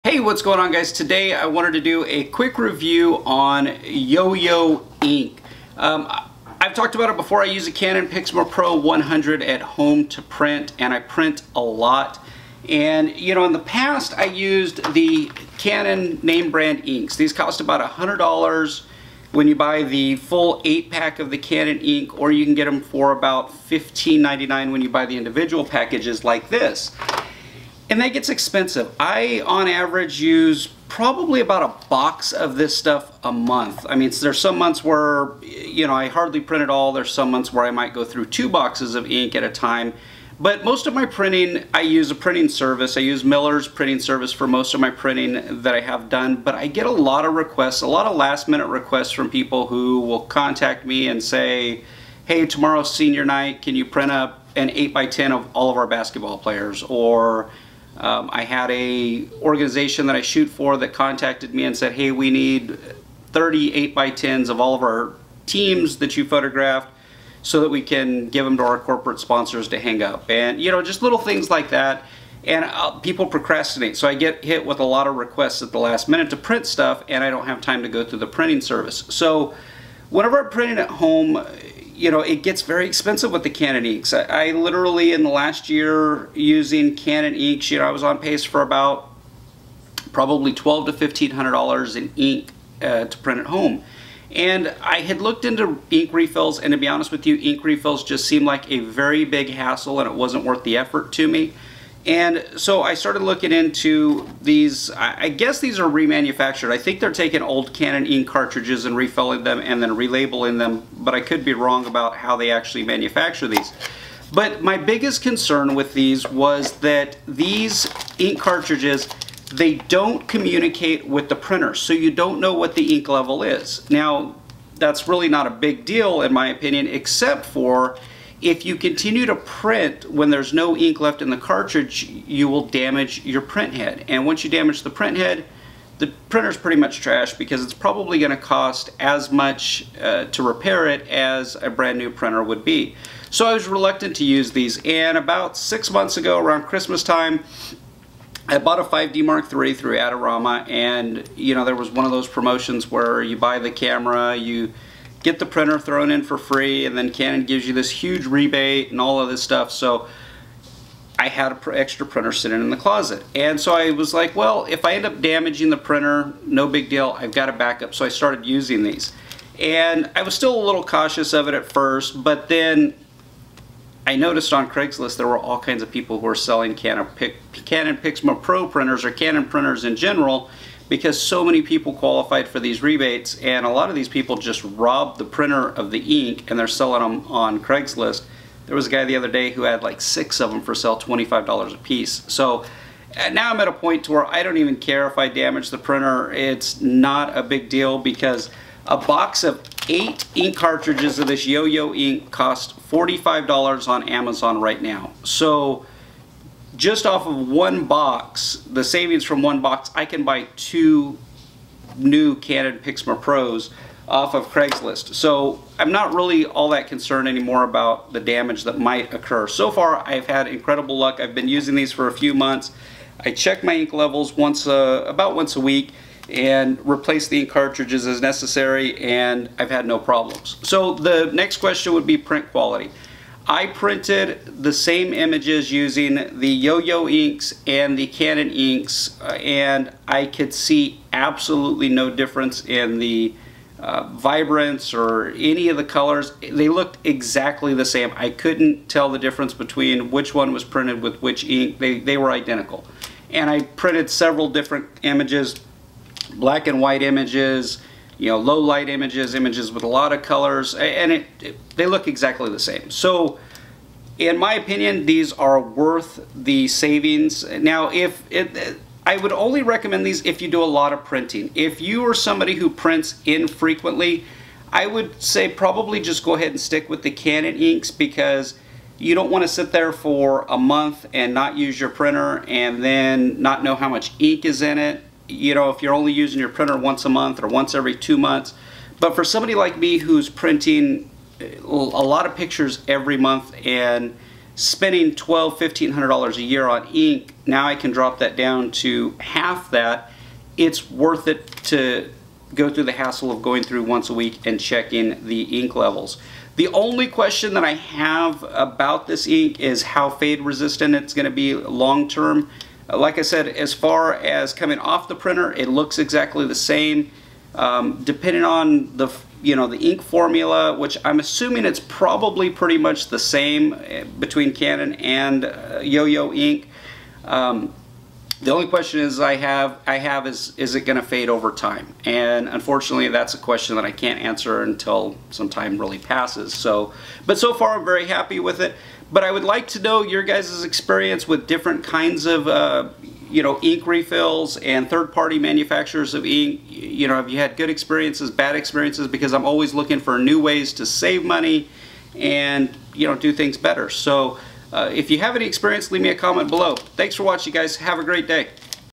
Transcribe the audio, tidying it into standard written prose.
Hey, what's going on, guys? Today I wanted to do a quick review on Yo-Yo ink. I've talked about it before. I use a Canon Pixma Pro 100 at home to print, and I print a lot. And you know, in the past I used the Canon name brand inks. These cost about $100 when you buy the full 8-pack of the Canon ink, or you can get them for about $15.99 when you buy the individual packages like this. And that gets expensive. I, on average, use probably about a box of this stuff a month. I mean, there's some months where, you know, I hardly print at all. There's some months where I might go through 2 boxes of ink at a time. But most of my printing, I use a printing service. I use Miller's printing service for most of my printing that I have done. But I get a lot of requests, a lot of last-minute requests from people who will contact me and say, hey, tomorrow's senior night, can you print up an 8x10 of all of our basketball players? Or I had a organization that I shoot for that contacted me and said, hey, we need 30 8x10s of all of our teams that you photographed so that we can give them to our corporate sponsors to hang up. And you know, just little things like that. And people procrastinate, so I get hit with a lot of requests at the last minute to print stuff, and I don't have time to go through the printing service. So whenever I'm printing at home, you know, it gets very expensive with the Canon inks. I literally, in the last year, using Canon inks, you know, I was on pace for about probably $1,200 to $1,500 in ink to print at home. And I had looked into ink refills, and to be honest with you, ink refills just seemed like a very big hassle, and it wasn't worth the effort to me. And so I started looking into these. I guess these are remanufactured. I think they're taking old Canon ink cartridges and refilling them and then relabeling them, but I could be wrong about how they actually manufacture these. But my biggest concern with these was that these ink cartridges, they don't communicate with the printer, so you don't know what the ink level is. Now, that's really not a big deal in my opinion, except for if you continue to print when there's no ink left in the cartridge, you will damage your print head. And once you damage the print head, the printer's pretty much trash, because it's probably going to cost as much to repair it as a brand new printer would be. So I was reluctant to use these, and about 6 months ago, around Christmas time, I bought a 5D Mark III through Adorama, and you know, there was one of those promotions where you buy the camera, you get the printer thrown in for free, and then Canon gives you this huge rebate and all of this stuff. So I had an extra printer sitting in the closet, and so I was like, well, if I end up damaging the printer, no big deal, I've got a backup. So I started using these, and I was still a little cautious of it at first, but then I noticed on Craigslist there were all kinds of people who were selling Canon Pixma Pro printers, or Canon printers in general, because so many people qualified for these rebates, and a lot of these people just robbed the printer of the ink and they're selling them on Craigslist. There was a guy the other day who had like 6 of them for sale, $25 a piece. So now I'm at a point to where I don't even care if I damage the printer. It's not a big deal, because a box of 8 ink cartridges of this Yo-Yo ink cost $45 on Amazon right now. So just off of one box, the savings from one box, I can buy 2 new Canon Pixma Pros off of Craigslist. So I'm not really all that concerned anymore about the damage that might occur. So far, I've had incredible luck. I've been using these for a few months. I check my ink levels about once a week and replace the ink cartridges as necessary, and I've had no problems. So the next question would be print quality. I printed the same images using the Yo-Yo inks and the Canon inks, and I could see absolutely no difference in the vibrance or any of the colors. They looked exactly the same. I couldn't tell the difference between which one was printed with which ink. They were identical. And I printed several different images, black and white images, you know, low light images, images with a lot of colors, and they look exactly the same. So in my opinion, these are worth the savings. Now, I would only recommend these if you do a lot of printing. If you are somebody who prints infrequently, I would say probably just go ahead and stick with the Canon inks, because you don't want to sit there for a month and not use your printer and then not know how much ink is in it. You know, if you're only using your printer once a month or once every 2 months. But for somebody like me who's printing a lot of pictures every month, and spending $1,200–$1,500 a year on ink, now I can drop that down to half that. It's worth it to go through the hassle of going through once a week and checking the ink levels. The only question that I have about this ink is how fade resistant it's going to be long term. Like I said, as far as coming off the printer, it looks exactly the same. Depending on the the ink formula, which I'm assuming it's probably pretty much the same between Canon and Yo-Yo ink. The only question I have is it going to fade over time? And unfortunately, that's a question that I can't answer until some time really passes. But so far, I'm very happy with it. But I would like to know your guys' experience with different kinds of ink refills and third-party manufacturers of ink. Have you had good experiences, bad experiences? Because I'm always looking for new ways to save money and do things better. So if you have any experience, leave me a comment below. Thanks for watching, guys. Have a great day.